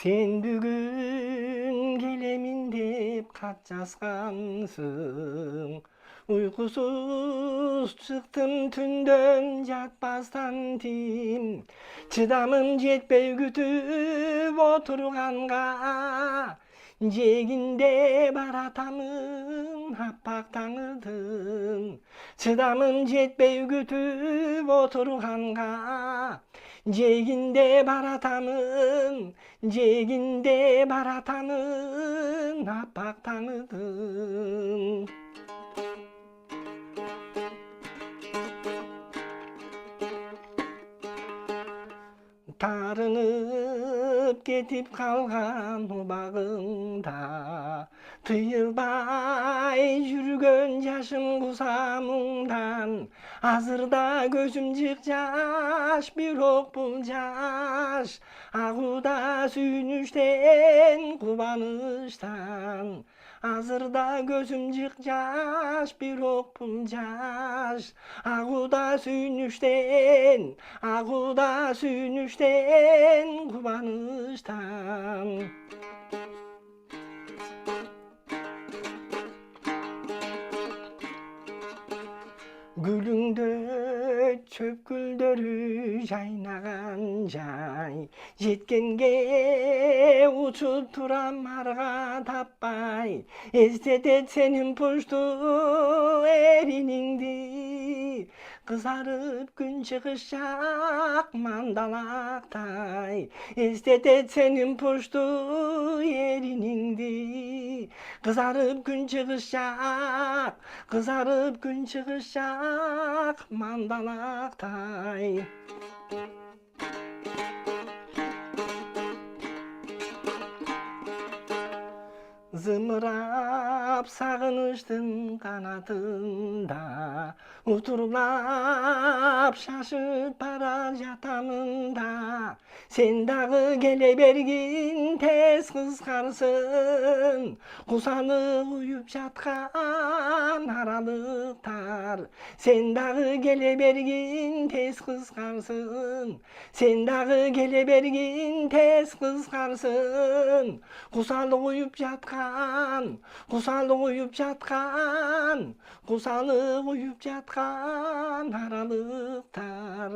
Sen bugün gelemin dep kat yazgansın. Uykusuz çıktım tünden yatpastan tim. Çıdamım jetpey kütüp oturganга. Jeginde baratamın happak taңыдın. Çıdamım jetpey kütüp oturganga. Jeginde baratamın, jeginde baratamın, happak taңыдın. Тарынып кетип калган убагыңда тыйылбай жүргөн жашым кусамыңдан азырда көзүм жык жаш бирок бул жаш агууда сүйүнүчтен кубанычтан азырда көзүм жык жаш бирок бул жаш агууда сүйүнүчтен кубанычтан гүлүңдө чөп гүлдөрү жайнаган жай жеткенге учуп турам арга таппай эстетет сенин пуштуу эриниңди кызарып күн чыгыш жак мандалактай эстетет сенин пуштуу эриниңди кызарып күн чыгыш жак мандалактай зымырап сагынычтын канатында утурлап шашып бара жатамын да сен дагы келе бергин тез кызгарсын кусанып уюп жаткан аралыктар сен дагы келе бергин тез кызгарсын сен дагы келе бергин тез кызгарсын кусалып уюп жаткан аралыктар